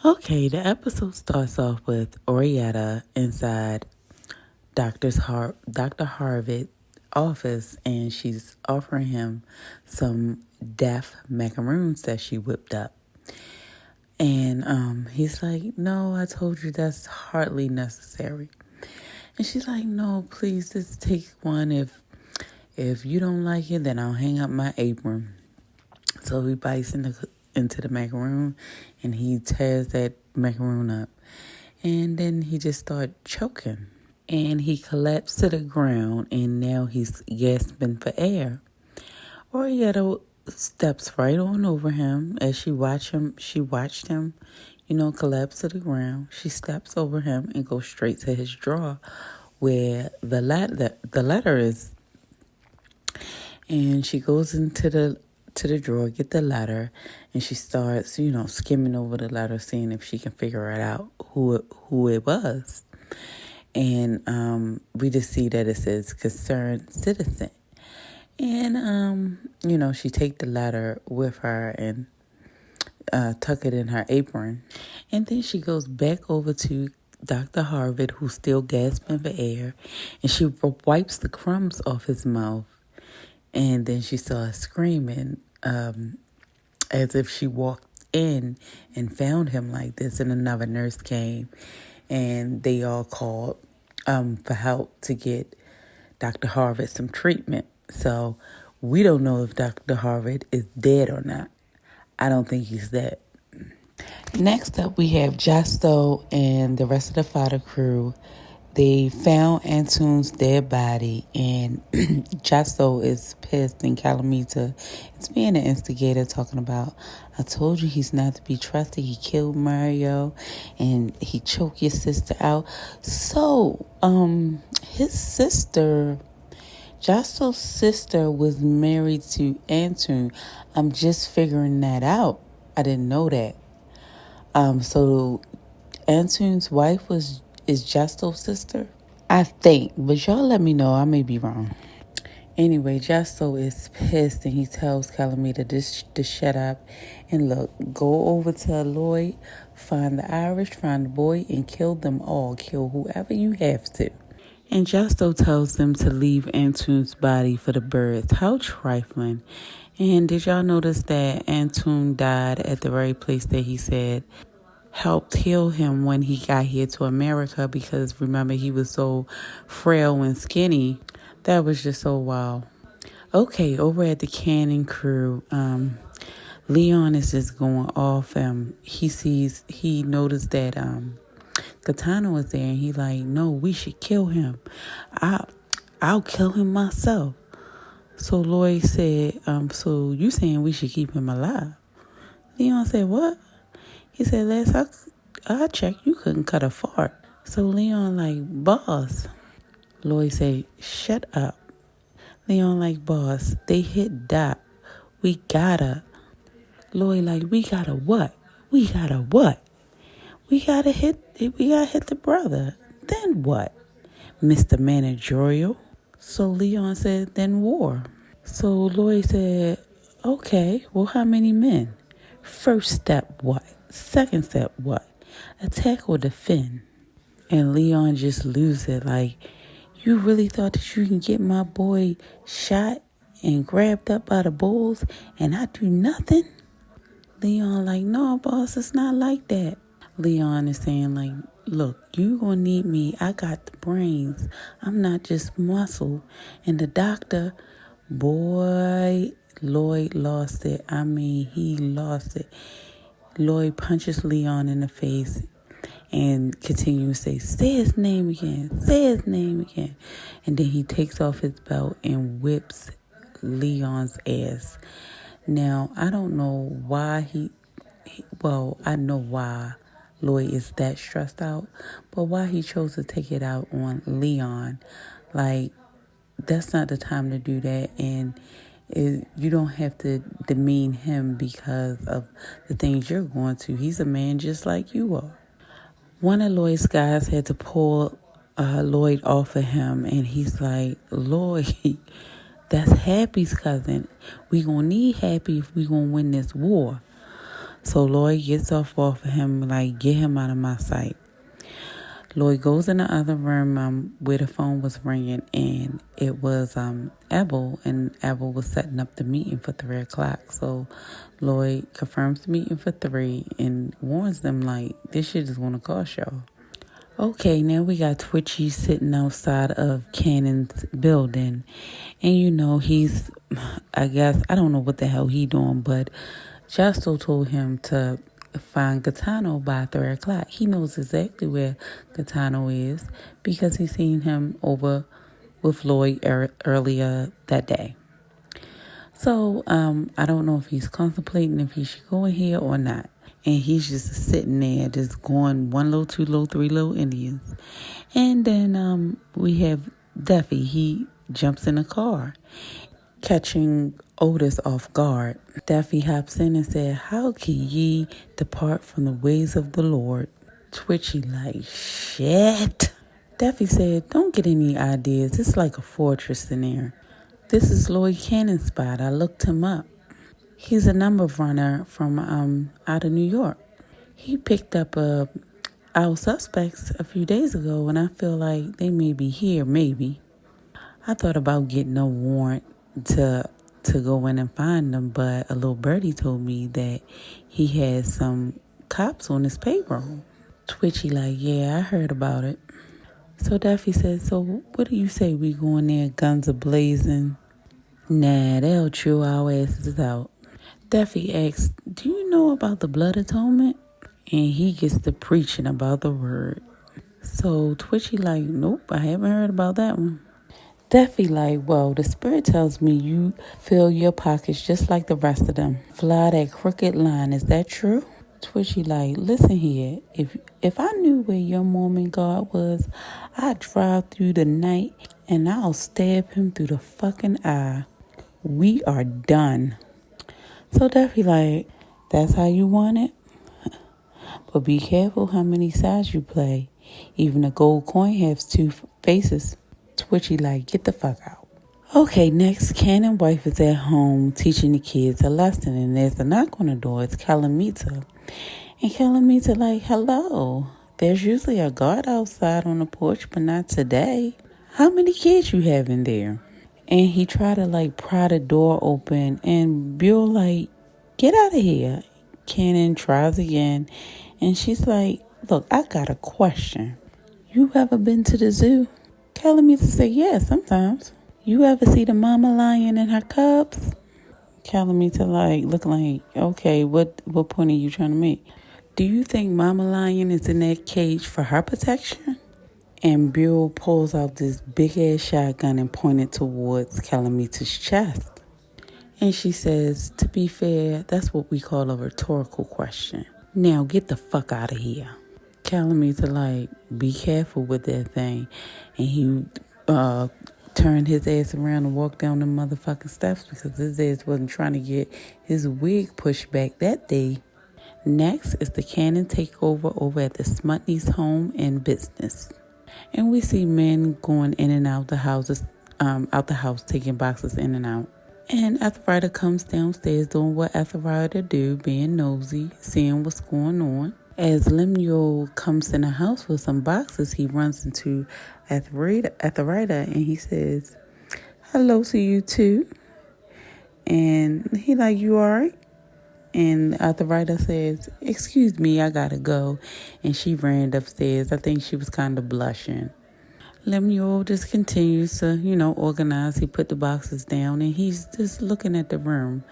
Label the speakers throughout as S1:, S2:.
S1: Okay, the episode starts off with Orietta inside Dr. Harvard's office, and she's offering him some deaf macaroons that she whipped up. And he's like, "No, I told you that's hardly necessary." And she's like, "No, please, just take one. If you don't like it, then I'll hang up my apron." So he bites into the macaroon, and he tears that macaroon up. And then he just started choking. And he collapsed to the ground, and now he's gasping for air. Orietta steps right on over him as she watched him, collapse to the ground. She steps over him and goes straight to his drawer where the letter is. And she goes into the drawer, get the letter, and she starts, skimming over the letter, seeing if she can figure it out who it was. And we just see that it says concerned citizen. And she take the letter with her and tuck it in her apron. And then she goes back over to Dr. Harvard, who's still gasping for air, and she wipes the crumbs off his mouth. And then she starts screaming as if she walked in and found him like this. And another nurse came, and they all called for help to get Dr. Harvard some treatment. So we don't know if Dr. Harvard is dead or not. I don't think he's dead. Next up, we have Justo and the rest of the fire crew. They found Antoon's dead body, and Justo is pissed, and Calamita is being an instigator, talking about, "I told you he's not to be trusted. He killed Mario, and he choked your sister out." So, his sister, Justo's sister, was married to Antoon. I'm just figuring that out. I didn't know that. So Antoon's wife is Justo's sister, I think, but y'all let me know. I may be wrong. Anyway, Justo is pissed, and he tells Calamita to shut up and look, go over to Lloyd, find the Irish, find the boy, and kill them all. Kill whoever you have to. And Justo tells them to leave Antoon's body for the birds. How trifling. And did y'all notice that Antoon died at the very place that he said helped heal him when he got here to America? Because remember, he was so frail and skinny. That was just so wild. Okay, over at the Cannon crew, Leon is just going off. He noticed that Katana was there, and he like, "No, we should kill him. I'll kill him myself." So Lloyd said, "So you saying we should keep him alive?" Leon said, "What?" He said, "Last I checked, you couldn't cut a fart." So Leon like, "Boss." Lloyd said, "Shut up." Leon like, "Boss, they hit Doc. We gotta." Lloyd like, "We gotta what? We gotta what? We gotta hit the brother. Then what? Mr. Managerial." So Leon said, "Then war." So Lloyd said, "Okay, well, how many men? First step, what? Second step, what? Attack or defend?" And Leon just loses it. Like, you really thought that you can get my boy shot and grabbed up by the bulls and I do nothing? Leon like, "No, boss, it's not like that." Leon is saying like, "Look, you gonna need me. I got the brains. I'm not just muscle." And the doctor, boy, Lloyd lost it. I mean, he lost it. Lloyd punches Leon in the face and continues to say his name again, say his name again. And then he takes off his belt and whips Leon's ass. Now, I don't know why I know why Lloyd is that stressed out, but why he chose to take it out on Leon. Like, that's not the time to do that, and you don't have to demean him because of the things you're going to. He's a man just like you are. One of Lloyd's guys had to pull Lloyd off of him, and he's like, "Lloyd, that's Happy's cousin. We gonna need Happy if we gonna win this war." So Lloyd gets off of him, like, get him out of my sight. Lloyd goes in the other room where the phone was ringing, and it was Abel, and Abel was setting up the meeting for 3 o'clock. So Lloyd confirms the meeting for 3 and warns them, like, this shit is going to cost y'all. Okay, now we got Twitchy sitting outside of Cannon's building. And he's, I guess, I don't know what the hell he doing, but Justo told him to find Gaetano by 3 o'clock. He knows exactly where Gaetano is because he seen him over with Lloyd earlier that day. So I don't know if he's contemplating if he should go in here or not. And he's just sitting there, just going 1 low, 2 low, 3 low Indians. And then we have Duffy. He jumps in a car, catching Otis off guard. Duffy hops in and said, how can ye depart from the ways of the Lord? Twitchy like, shit. Duffy said, don't get any ideas. It's like a fortress in there. This is Lloyd Cannon's spot. I looked him up. He's a number runner from out of New York. He picked up our suspects a few days ago, and I feel like they may be here, maybe. I thought about getting a warrant to go in and find them, but a little birdie told me that he had some cops on his payroll. Twitchy like, yeah, I heard about it. So Duffy said, so what do you say we go in there, guns a-blazing? Nah, they'll chew our asses out. Duffy asks, do you know about the blood atonement? And he gets to preaching about the word. So Twitchy like, nope, I haven't heard about that one. Duffy like, well, the spirit tells me you fill your pockets just like the rest of them. Fly that crooked line, is that true? Twitchy like, listen here, if I knew where your Mormon God was, I'd drive through the night and I'll stab him through the fucking eye. We are done. So Duffy like, that's how you want it? But be careful how many sides you play. Even a gold coin has 2 faces. Twitchy like, get the fuck out. Okay, next, Cannon's wife is at home teaching the kids a lesson, and there's a knock on the door. It's Calamita. And Calamita like, hello. There's usually a guard outside on the porch, but not today. How many kids you have in there? And he tried to like pry the door open, and Bill like, get out of here. Cannon tries again, and she's like, look, I got a question. You ever been to the zoo? Calamita said, yeah, sometimes. You ever see the mama lion and her cubs? Calamita like, look like, okay, what point are you trying to make? Do you think mama lion is in that cage for her protection? And Bill pulls out this big-ass shotgun and pointed towards Calamita's chest. And she says, to be fair, that's what we call a rhetorical question. Now get the fuck out of here. Calamita like, be careful with that thing. And he turned his ass around and walked down the motherfucking steps because his ass wasn't trying to get his wig pushed back that day. Next is the Cannon takeover over at the Smutney's home and business. And we see men going in and out the houses, out the house, taking boxes in and out. And Ethelrida comes downstairs doing what Ethelrida do, being nosy, seeing what's going on. As Lemuel comes in the house with some boxes, he runs into Ethelrida and he says, hello to you too. And he like, you all right? And Ethelrida says, excuse me, I gotta go. And she ran upstairs. I think she was kind of blushing. Lemuel just continues to, organize. He put the boxes down and he's just looking at the room,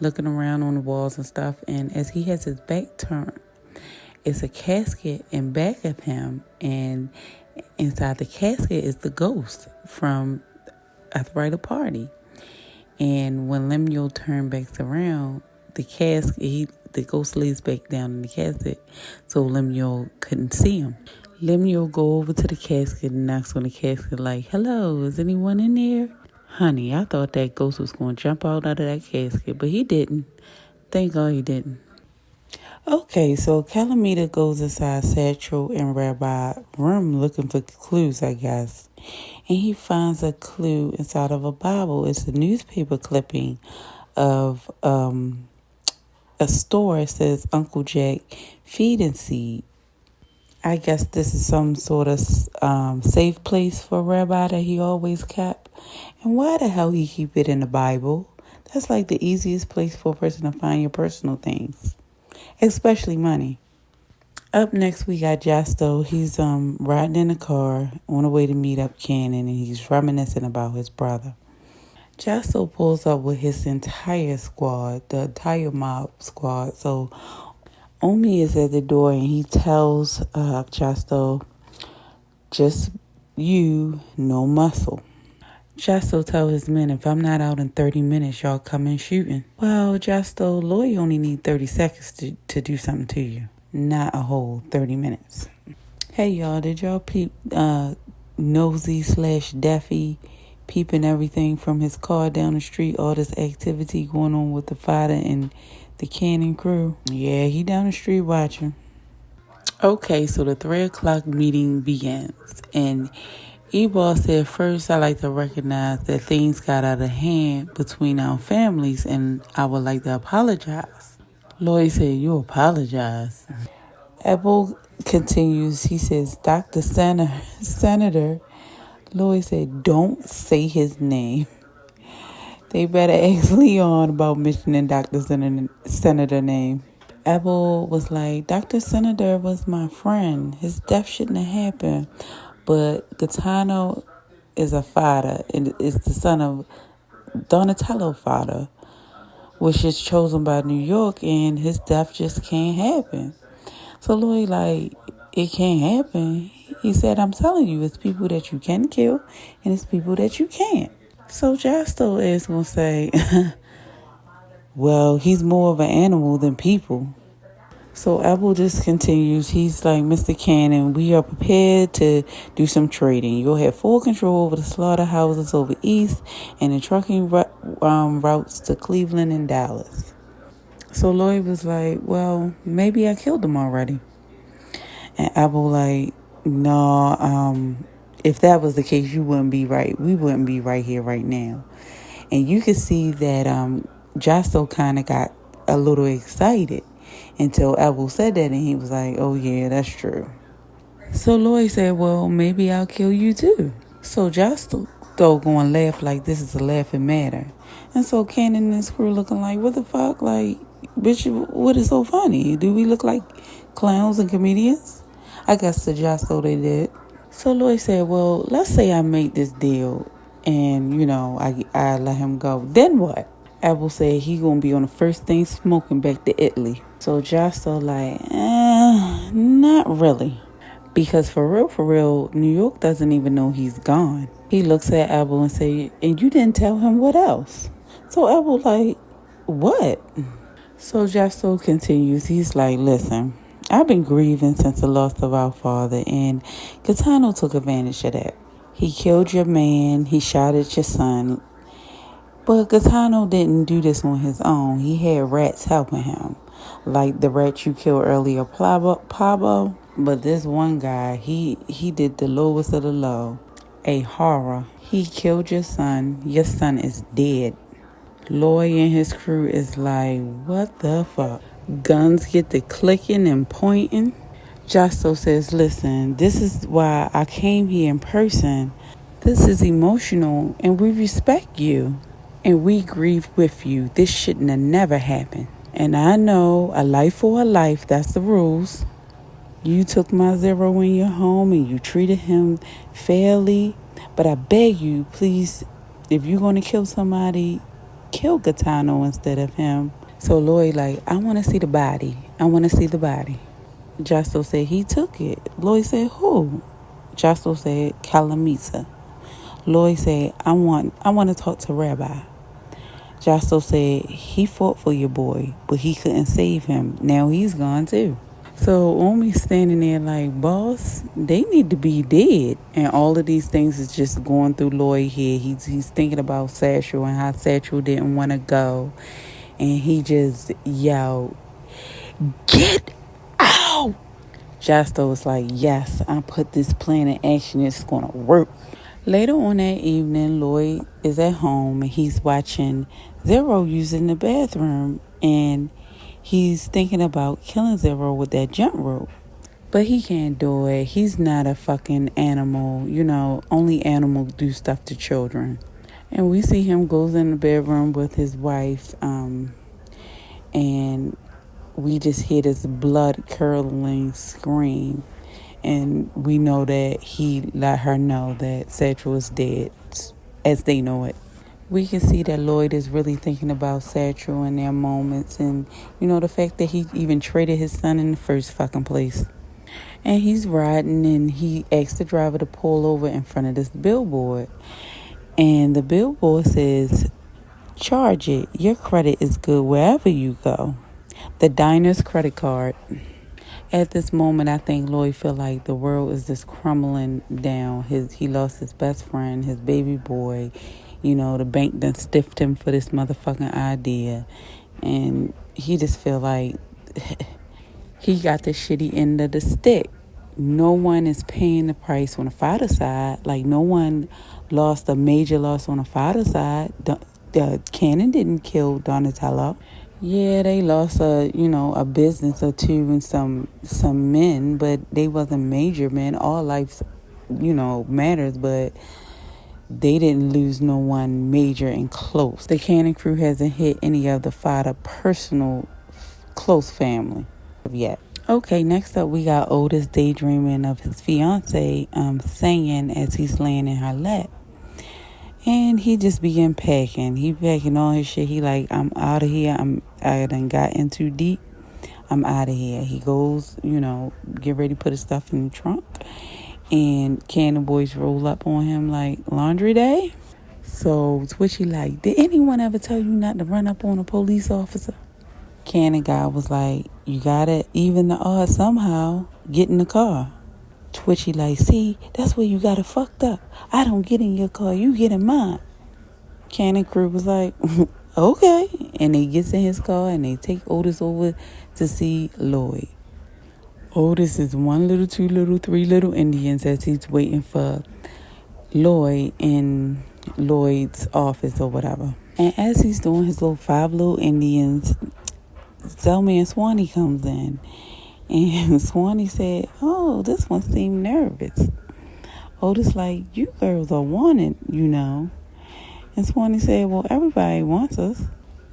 S1: looking around on the walls and stuff. And as he has his back turned, it's a casket in back of him. And inside the casket is the ghost from Ethelrida party. And when Lemuel turned back around, the ghost lays back down in the casket, so Lemuel couldn't see him. Lemuel go over to the casket and knocks on the casket like, hello, is anyone in there? Honey, I thought that ghost was going to jump out of that casket, but he didn't. Thank God he didn't. Okay, so Calamita goes inside Satchel and Rabbi's room looking for clues, I guess. And he finds a clue inside of a Bible. It's a newspaper clipping of a store that says Uncle Jack Feed and Seed. I guess this is some sort of safe place for Rabbi that he always kept. And why the hell he keep it in the Bible? That's like the easiest place for a person to find your personal things, especially money. Up next, we got Jasto. He's riding in a car on the way to meet up Cannon, and he's reminiscing about his brother. Jasto pulls up with his entire squad, the entire mob squad. So Omi is at the door, and he tells Jasto, just you, no muscle. Jasto tells his men, if I'm not out in 30 minutes, y'all come in shooting. Well, Jasto, Lloyd only need 30 seconds to do something to you. Not a whole 30 minutes. Hey, y'all, did y'all peep Nosy / Daffy peeping everything from his car down the street? All this activity going on with the fighter and the Cannon crew. Yeah, he down the street watching. Okay, so the 3 o'clock meeting begins. And Ebal said, first, I like to recognize that things got out of hand between our families, and I would like to apologize. Lloyd said, you apologize. Ebal continues. He says, Dr. Senator. Lloyd said, don't say his name. They better ask Leon about mentioning Dr. Senator name. Ebal was like, Dr. Senator was my friend. His death shouldn't have happened. But Gaetano is a fighter, and is the son of Donatello Fada, which is chosen by New York, and his death just can't happen. So Lloyd like, it can't happen. He said, I'm telling you, it's people that you can kill, and it's people that you can't. So Jasto is going to say, well, he's more of an animal than people. So Apple just continues. He's like, Mr. Cannon, we are prepared to do some trading. You'll have full control over the slaughterhouses over east and the trucking routes to Cleveland and Dallas. So Lloyd was like, well, maybe I killed him already. And Apple like, no, if that was the case, you wouldn't be right. We wouldn't be right here right now. And you could see that Jasto kind of got a little excited until Apple said that, and he was like, oh yeah, that's true. So Lloyd said, well, maybe I'll kill you too. So Jasto though going to laugh like this is a laughing matter. And so Cannon and his crew looking like, what the fuck? Like, bitch, what is so funny? Do we look like clowns and comedians? I guess to Jasto they did. So Lloyd said, well, let's say I make this deal and, I let him go. Then what? Apple said he gonna be on the first thing smoking back to Italy. So Jasto like, not really. Because for real, New York doesn't even know he's gone. He looks at Apple and say, and you didn't tell him what else? So Apple like, what? So Jasto continues. He's like, listen, I've been grieving since the loss of our father, and Gaetano took advantage of that. He killed your man. He shot at your son. But Gaetano didn't do this on his own. He had rats helping him. Like the rat you killed earlier, Pablo. But this one guy, he did the lowest of the low. A horror. He killed your son. Your son is dead. Lloyd and his crew is like, what the fuck? Guns get to clicking and pointing. Jasto says, listen, this is why I came here in person. This is emotional, and we respect you. And we grieve with you. This shouldn't have never happened. And I know a life for a life. That's the rules. You took my Zero in your home and you treated him fairly. But I beg you, please, if you're going to kill somebody, kill Gaetano instead of him. So Lloyd like, I want to see the body. I want to see the body. Jasto said he took it. Lloyd said, who? Jasto said, Calamita. Lloyd said, I want to talk to Rabbi. Jasto said, he fought for your boy, but he couldn't save him. Now he's gone too. So Omi's standing there like, boss, they need to be dead. And all of these things is just going through Lloyd here. He's thinking about Satchel and how Satchel didn't want to go. And he just yelled, get out! Jasto was like, yes, I put this plan in action. It's going to work. Later on that evening, Lloyd is at home and he's watching Zero using the bathroom, and He's thinking about killing Zero with that jump rope. But he can't do it. He's not a fucking animal. Only animals do stuff to children. And we see him goes in the bedroom with his wife, and we just hear this blood-curdling scream. And we know that he let her know that Satchel is dead, as they know it. We can see that Lloyd is really thinking about Satchel in their moments. And, the fact that he even traded his son in the first fucking place. And he's riding, and he asks the driver to pull over in front of this billboard. And the billboard says, "Charge it. Your credit is good wherever you go." The diner's credit card. At this moment, I think Lloyd feel like the world is just crumbling down. He lost his best friend, his baby boy. The bank done stiffed him for this motherfucking idea. And he just feel like he got the shitty end of the stick. No one is paying the price on the father's side. Like, no one lost a major loss on the father's side. Cannon didn't kill Donatello. Yeah, they lost a business or two and some men, but they wasn't major men. All life, matters, but they didn't lose no one major and close. The Cannon crew hasn't hit any of the father personal close family yet. Okay, next up we got Otis daydreaming of his fiance singing as he's laying in her lap. And he just began packing. He packing all his shit. He like, "I'm out of here. I done got in too deep. I'm out of here." He goes, get ready to put his stuff in the trunk. And Cannon boys roll up on him like, "Laundry day?" So Twitchy like, "Did anyone ever tell you not to run up on a police officer?" Cannon guy was like, "You gotta even the odds somehow. Get in the car." Twitchy like, "See, that's where you got it fucked up. I don't get in your car, you get in mine." Cannon crew was like, "Okay." And they gets in his car and they take Otis over to see Lloyd. Otis is 1 little, 2 little, 3 little Indians as he's waiting for Lloyd in Lloyd's office or whatever. And as he's doing his little 5 little Indians, Zelma and Swanee comes in. And Swanee said, "Oh, this one seemed nervous." Otis like, "You girls are wanted, And Swanee said, "Well, everybody wants us,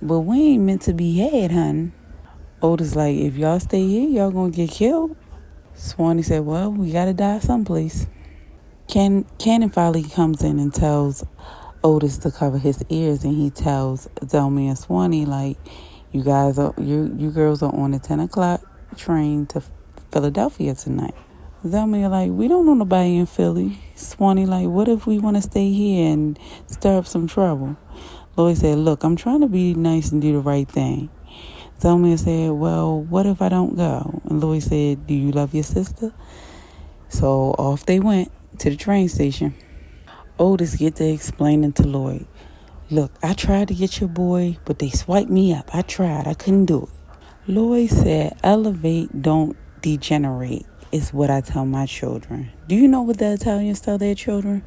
S1: but we ain't meant to be had, hun." Otis like, "If y'all stay here, y'all gonna get killed." Swanee said, "Well, we gotta die someplace." Cannon finally comes in and tells Otis to cover his ears, and he tells Zelma and Swanee like, "You guys are you girls are on the 10 o'clock train to Philadelphia tonight." Zelma like, "We don't know nobody in Philly." Swanee like, "What if we want to stay here and stir up some trouble?" Lloyd said, "Look, I'm trying to be nice and do the right thing." Zelma said, "Well, what if I don't go?" And Lloyd said, "Do you love your sister?" So off they went to the train station. Otis get to explaining to Lloyd, "Look, I tried to get your boy, but they swiped me up. I tried. I couldn't do it." Lloyd said, "Elevate, don't degenerate, is what I tell my children." Do you know what the Italians tell their children?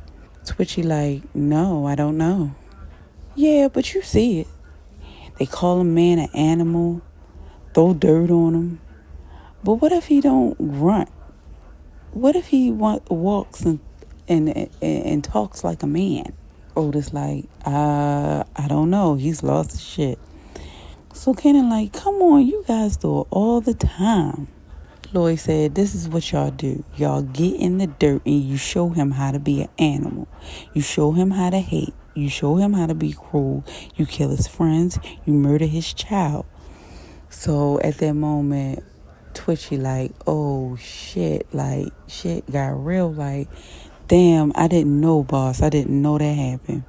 S1: Twitchy like, "No, I don't know." "Yeah, but you see it. They call a man an animal, throw dirt on him. But what if he don't grunt? What if he walks and talks like a man?" Otis like, I don't know. He's lost his shit." So Cannon like, "Come on, you guys do it all the time." Lloyd said, "This is what y'all do. Y'all get in the dirt and you show him how to be an animal. You show him how to hate. You show him how to be cruel. You kill his friends. You murder his child." So at that moment, Twitchy like, "Oh shit," like shit got real, like, "Damn, I didn't know, boss. I didn't know that happened."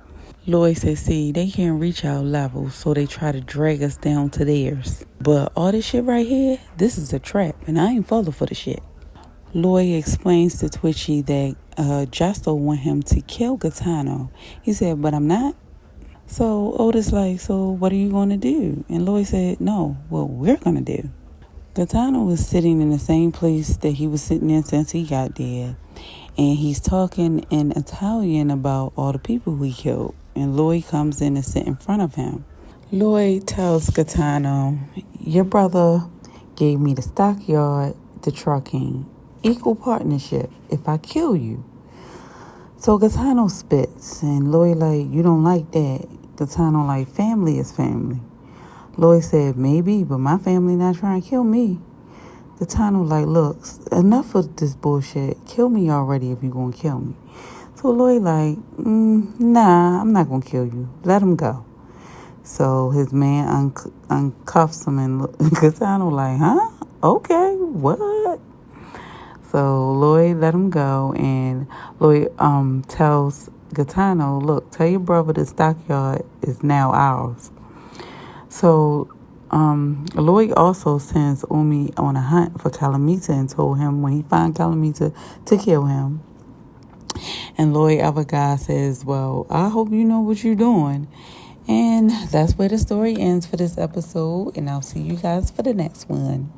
S1: Lloyd said, "See, they can't reach our level, so they try to drag us down to theirs. But all this shit right here, this is a trap, and I ain't falling for the shit." Lloyd explains to Twitchy that Justo want him to kill Gaetano. He said, "But I'm not." So Otis like, "So what are you going to do?" And Lloyd said, "No, what we're going to do." Gaetano was sitting in the same place that he was sitting in since he got there. And he's talking in Italian about all the people he killed. And Lloyd comes in and sit in front of him. Lloyd tells Gaetano, your brother gave me the stockyard, the trucking, equal partnership if I kill you. So Gaetano spits, and Lloyd like, you don't like that. Gaetano like, family is family. Lloyd said, maybe, but my family not trying to kill me. Gaetano like, look, enough of this bullshit. Kill me already if you gonna kill me. So Lloyd like, nah, I'm not gonna kill you. Let him go. So his man uncuffs him, and Gaetano like, huh? Okay, what? So Lloyd let him go, and Lloyd tells Gaetano, look, tell your brother the stockyard is now ours. So Lloyd also sends Umi on a hunt for Calamita and told him when he finds Calamita to kill him. And Lloyd Evergod says, well, I hope you know what you're doing. And that's where the story ends for this episode. And I'll see you guys for the next one.